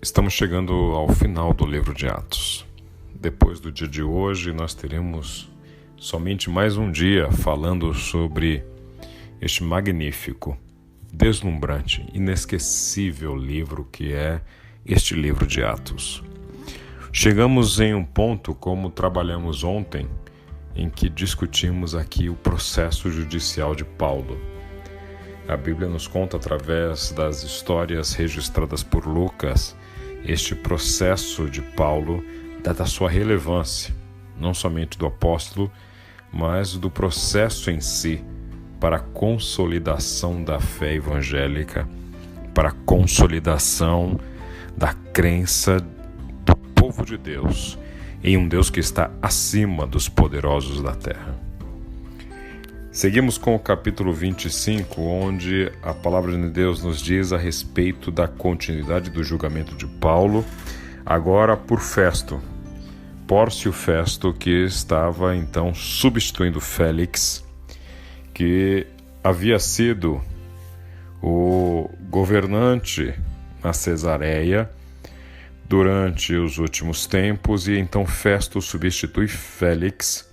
Estamos chegando ao final do livro de Atos. Depois do dia de hoje, nós teremos somente mais um dia falando sobre este magnífico, deslumbrante, inesquecível livro que é este livro de Atos. Chegamos em um ponto, como trabalhamos ontem, em que discutimos aqui o processo judicial de Paulo. A Bíblia nos conta, através das histórias registradas por Lucas, este processo de Paulo, dada a sua relevância, não somente do apóstolo, mas do processo em si, para a consolidação da fé evangélica, para a consolidação da crença do povo de Deus em um Deus que está acima dos poderosos da terra. Seguimos com o capítulo 25, onde a palavra de Deus nos diz a respeito da continuidade do julgamento de Paulo, agora por Festo. Pórcio Festo, que estava então substituindo Félix, que havia sido o governante na Cesareia durante os últimos tempos, e então Festo substitui Félix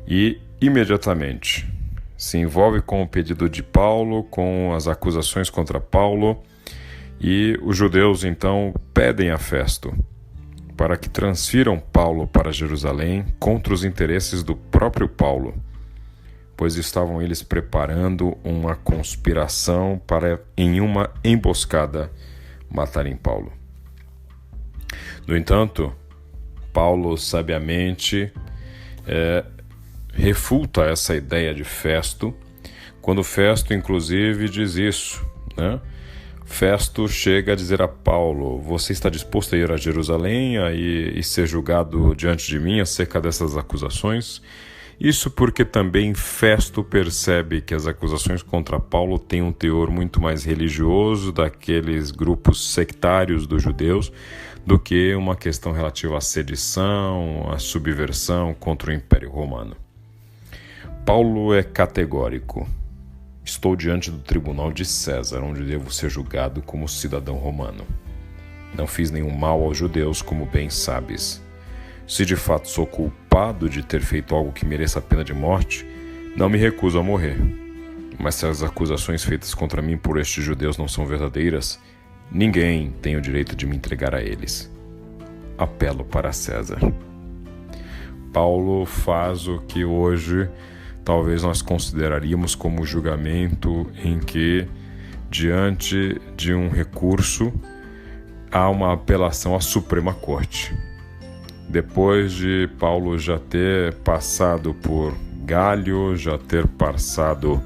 e imediatamente se envolve com o pedido de Paulo, com as acusações contra Paulo, e os judeus então pedem a Festo para que transfiram Paulo para Jerusalém contra os interesses do próprio Paulo, pois estavam eles preparando uma conspiração para, em uma emboscada, matarem Paulo. No entanto, Paulo sabiamente refuta essa ideia de Festo, quando Festo inclusive diz isso, né? Festo chega a dizer a Paulo: você está disposto a ir a Jerusalém e ser julgado diante de mim acerca dessas acusações? Isso porque também Festo percebe que as acusações contra Paulo têm um teor muito mais religioso daqueles grupos sectários dos judeus do que uma questão relativa à sedição, à subversão contra o Império Romano. Paulo é categórico. Estou diante do tribunal de César, onde devo ser julgado como cidadão romano. Não fiz nenhum mal aos judeus, como bem sabes. Se de fato sou culpado de ter feito algo que mereça a pena de morte, não me recuso a morrer. Mas se as acusações feitas contra mim por estes judeus não são verdadeiras, ninguém tem o direito de me entregar a eles. Apelo para César. Paulo faz o que hoje talvez nós consideraríamos como julgamento em que, diante de um recurso, há uma apelação à Suprema Corte. Depois de Paulo já ter passado por Gálio, já ter passado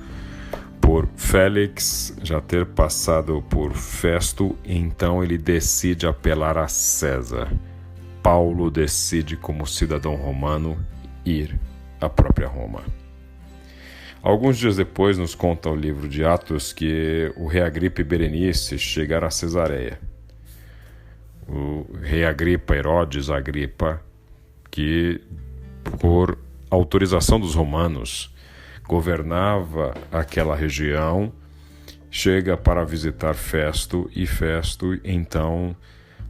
por Félix, já ter passado por Festo, então ele decide apelar a César. Paulo decide, como cidadão romano, ir à própria Roma. Alguns dias depois nos conta o livro de Atos que o rei Agripa e Berenice chegaram a Cesareia. O rei Agripa, Herodes Agripa, que por autorização dos romanos governava aquela região, chega para visitar Festo, e Festo então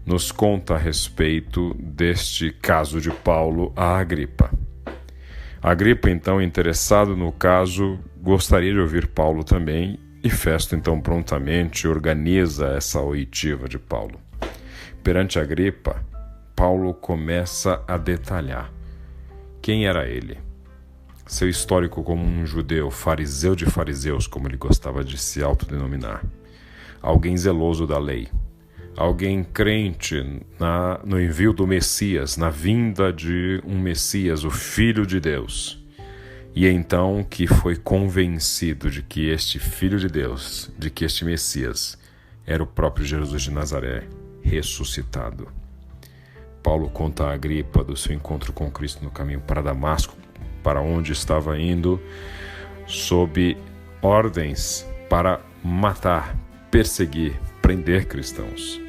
nos conta a respeito deste caso de Paulo a Agripa. Agripa, então, interessado no caso, gostaria de ouvir Paulo também, e Festo, então, prontamente organiza essa oitiva de Paulo. Perante Agripa, Paulo começa a detalhar quem era ele, seu histórico como um judeu, fariseu de fariseus, como ele gostava de se autodenominar, alguém zeloso da lei, alguém crente no envio do Messias, na vinda de um Messias, o Filho de Deus. E então que foi convencido de que este Filho de Deus, de que este Messias, era o próprio Jesus de Nazaré, ressuscitado. Paulo conta a Agripa do seu encontro com Cristo no caminho para Damasco, para onde estava indo, sob ordens para matar, perseguir, prender cristãos.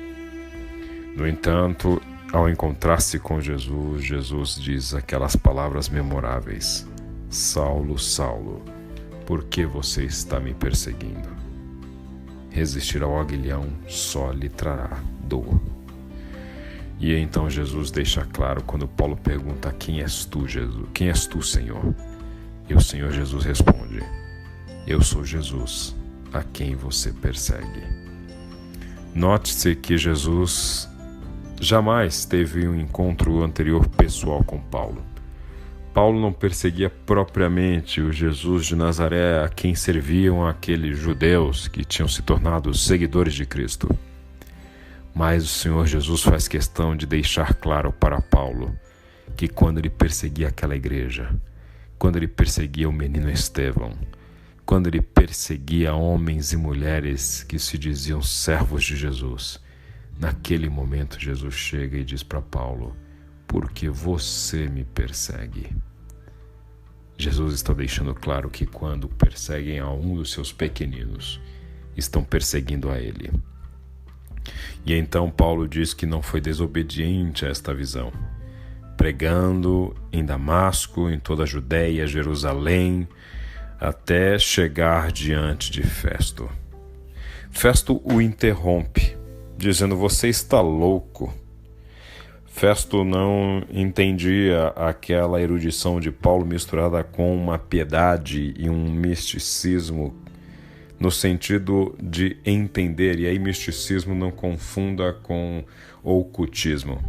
No entanto, ao encontrar-se com Jesus, Jesus diz aquelas palavras memoráveis: Saulo, Saulo, por que você está me perseguindo? Resistir ao aguilhão só lhe trará dor. E então Jesus deixa claro quando Paulo pergunta: quem és tu, Jesus? Quem és tu, Senhor? E o Senhor Jesus responde: eu sou Jesus, a quem você persegue. Note-se que Jesus jamais teve um encontro anterior pessoal com Paulo. Paulo não perseguia propriamente o Jesus de Nazaré a quem serviam aqueles judeus que tinham se tornado seguidores de Cristo. Mas o Senhor Jesus faz questão de deixar claro para Paulo que quando ele perseguia aquela igreja, quando ele perseguia o menino Estevão, quando ele perseguia homens e mulheres que se diziam servos de Jesus, naquele momento Jesus chega e diz para Paulo: porque você me persegue. Jesus está deixando claro que quando perseguem a um dos seus pequeninos, estão perseguindo a ele. E então Paulo diz que não foi desobediente a esta visão, pregando em Damasco, em toda a Judéia, Jerusalém, até chegar diante de Festo. Festo o interrompe, dizendo: você está louco. Festo não entendia aquela erudição de Paulo misturada com uma piedade e um misticismo, no sentido de entender, e aí misticismo não confunda com ocultismo,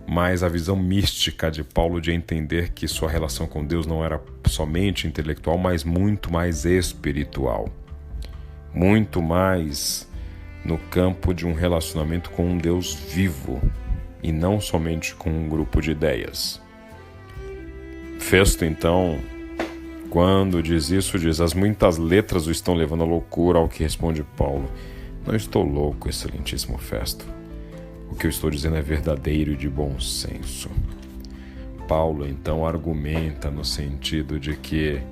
mas a visão mística de Paulo de entender que sua relação com Deus não era somente intelectual, mas muito mais espiritual, muito mais no campo de um relacionamento com um Deus vivo, e não somente com um grupo de ideias. Festo, então, quando diz isso, diz: as muitas letras o estão levando à loucura, ao que responde Paulo: não estou louco, excelentíssimo Festo. O que eu estou dizendo é verdadeiro e de bom senso. Paulo, então, argumenta no sentido de que,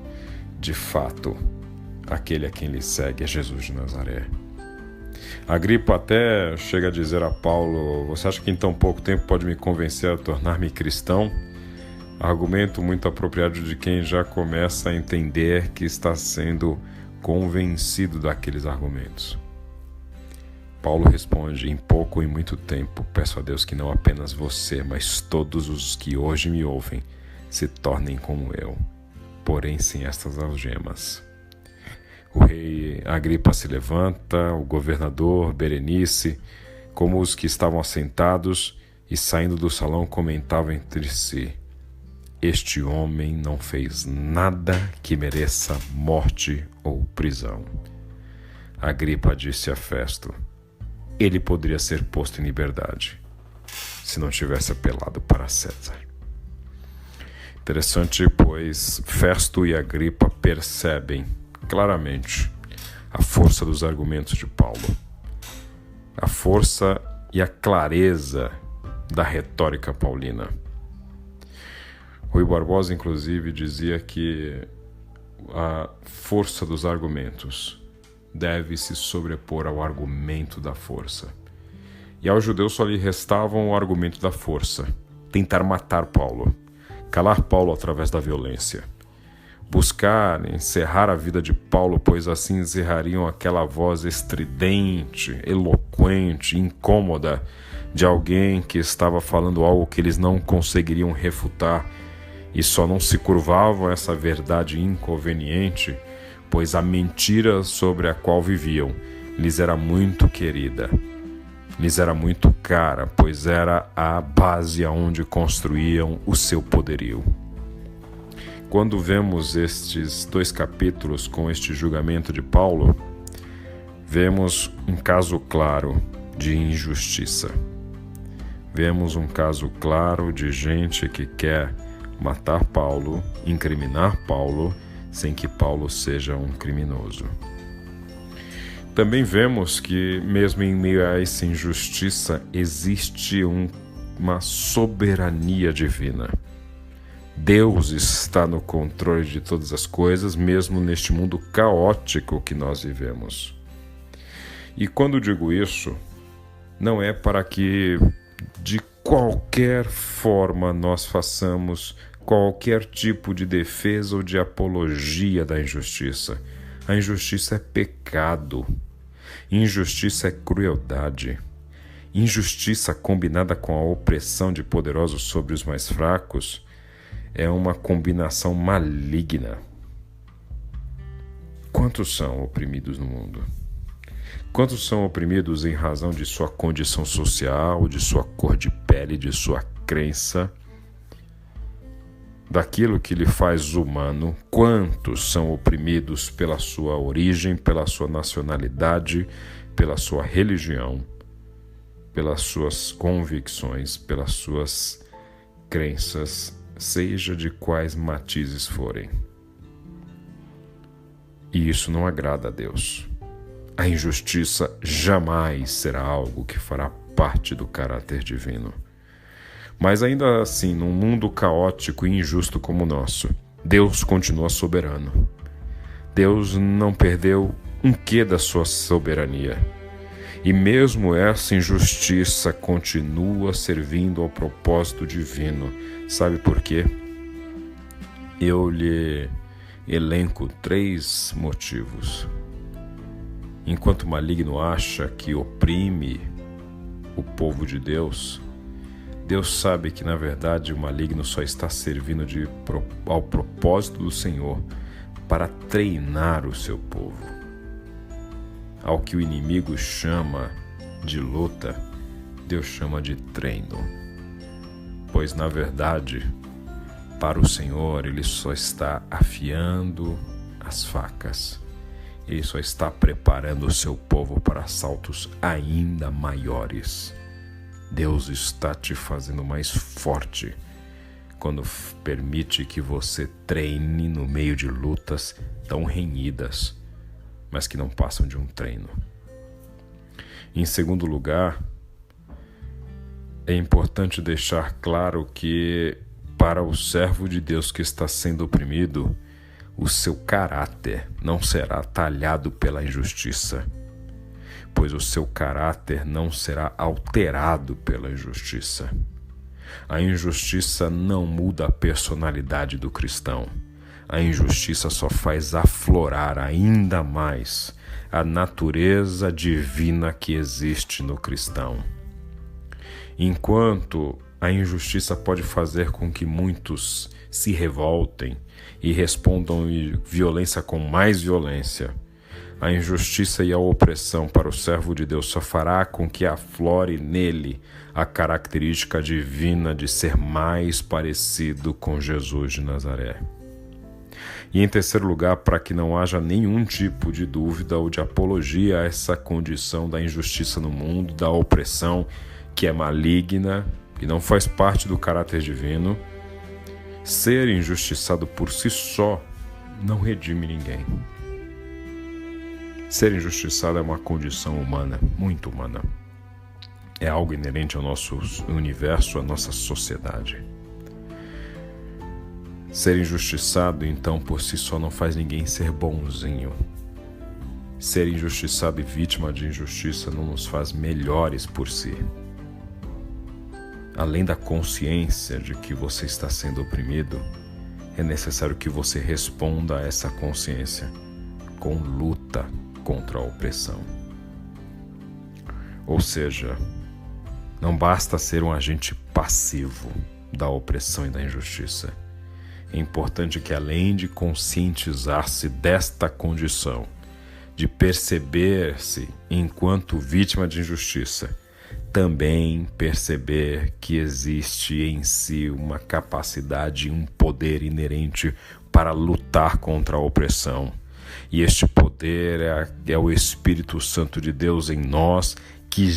de fato, aquele a quem ele segue é Jesus de Nazaré. Agripa até chega a dizer a Paulo: você acha que em tão pouco tempo pode me convencer a tornar-me cristão? Argumento muito apropriado de quem já começa a entender que está sendo convencido daqueles argumentos. Paulo responde: em pouco ou em muito tempo, peço a Deus que não apenas você, mas todos os que hoje me ouvem se tornem como eu, porém sem estas algemas. O rei Agripa se levanta, o governador, Berenice, como os que estavam assentados e saindo do salão comentavam entre si: este homem não fez nada que mereça morte ou prisão. Agripa disse a Festo: ele poderia ser posto em liberdade se não tivesse apelado para César. Interessante, pois Festo e Agripa percebem claramente a força dos argumentos de Paulo, a força e a clareza da retórica paulina. Rui Barbosa, inclusive, dizia que a força dos argumentos deve se sobrepor ao argumento da força. E aos judeus só lhe restavam o argumento da força: tentar matar Paulo, calar Paulo através da violência, buscar encerrar a vida de Paulo, pois assim encerrariam aquela voz estridente, eloquente, incômoda de alguém que estava falando algo que eles não conseguiriam refutar, e só não se curvavam a essa verdade inconveniente, pois a mentira sobre a qual viviam lhes era muito querida, lhes era muito cara, pois era a base aonde construíam o seu poderio. Quando vemos estes 2 capítulos com este julgamento de Paulo, vemos um caso claro de injustiça. Vemos um caso claro de gente que quer matar Paulo, incriminar Paulo, sem que Paulo seja um criminoso. Também vemos que, mesmo em meio a essa injustiça, existe uma soberania divina. Deus está no controle de todas as coisas, mesmo neste mundo caótico que nós vivemos. E quando digo isso, não é para que de qualquer forma nós façamos qualquer tipo de defesa ou de apologia da injustiça. A injustiça é pecado. Injustiça é crueldade. Injustiça combinada com a opressão de poderosos sobre os mais fracos é uma combinação maligna. Quantos são oprimidos no mundo? Quantos são oprimidos em razão de sua condição social, de sua cor de pele, de sua crença, daquilo que lhe faz humano? Quantos são oprimidos pela sua origem, pela sua nacionalidade, pela sua religião, pelas suas convicções, pelas suas crenças, seja de quais matizes forem? E isso não agrada a Deus. A injustiça jamais será algo que fará parte do caráter divino. Mas ainda assim, num mundo caótico e injusto como o nosso, Deus continua soberano. Deus não perdeu um quê da sua soberania. E mesmo essa injustiça continua servindo ao propósito divino. Sabe por quê? Eu lhe elenco 3 motivos. Enquanto o maligno acha que oprime o povo de Deus, Deus sabe que, na verdade, o maligno só está servindo ao propósito do Senhor para treinar o seu povo. Ao que o inimigo chama de luta, Deus chama de treino. Pois, na verdade, para o Senhor, Ele só está afiando as facas. Ele só está preparando o seu povo para assaltos ainda maiores. Deus está te fazendo mais forte quando permite que você treine no meio de lutas tão renhidas, mas que não passam de um treino. Em segundo lugar, é importante deixar claro que, para o servo de Deus que está sendo oprimido, o seu caráter não será talhado pela injustiça, pois o seu caráter não será alterado pela injustiça. A injustiça não muda a personalidade do cristão. A injustiça só faz aflorar ainda mais a natureza divina que existe no cristão. Enquanto a injustiça pode fazer com que muitos se revoltem e respondam violência com mais violência, a injustiça e a opressão para o servo de Deus só fará com que aflore nele a característica divina de ser mais parecido com Jesus de Nazaré. E em terceiro lugar, para que não haja nenhum tipo de dúvida ou de apologia a essa condição da injustiça no mundo, da opressão que é maligna e não faz parte do caráter divino, ser injustiçado por si só não redime ninguém. Ser injustiçado é uma condição humana, muito humana. É algo inerente ao nosso universo, à nossa sociedade. Ser injustiçado, então, por si só não faz ninguém ser bonzinho. Ser injustiçado e vítima de injustiça não nos faz melhores por si. Além da consciência de que você está sendo oprimido, é necessário que você responda a essa consciência com luta contra a opressão. Ou seja, não basta ser um agente passivo da opressão e da injustiça. É importante que, além de conscientizar-se desta condição, de perceber-se enquanto vítima de injustiça, também perceber que existe em si uma capacidade e um poder inerente para lutar contra a opressão. E este poder é o Espírito Santo de Deus em nós, que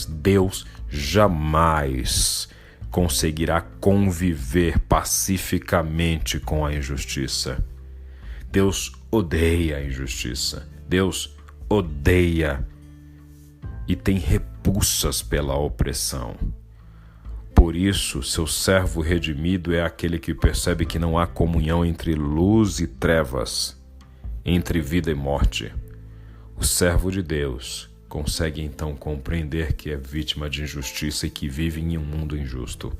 Deus jamais conseguirá conviver pacificamente com a injustiça. Deus odeia a injustiça. Deus odeia e tem repulsas pela opressão. Por isso, seu servo redimido é aquele que percebe que não há comunhão entre luz e trevas, entre vida e morte. O servo de Deus consegue então compreender que é vítima de injustiça e que vive em um mundo injusto,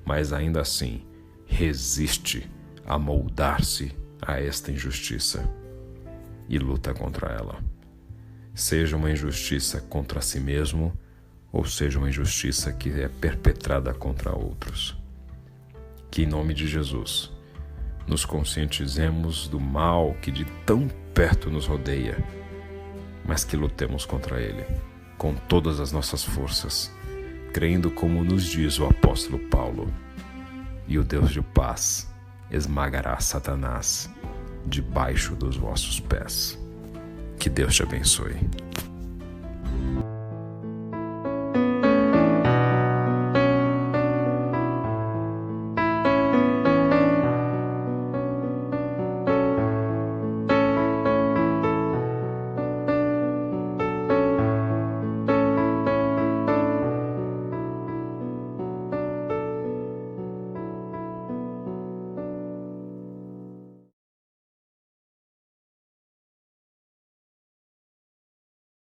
mas ainda assim resiste a moldar-se a esta injustiça e luta contra ela. Seja uma injustiça contra si mesmo ou seja, uma injustiça que é perpetrada contra outros. Que em nome de Jesus nos conscientizemos do mal que de tão perto nos rodeia, mas que lutemos contra ele com todas as nossas forças, crendo como nos diz o apóstolo Paulo: e o Deus de paz esmagará Satanás debaixo dos vossos pés. Que Deus te abençoe.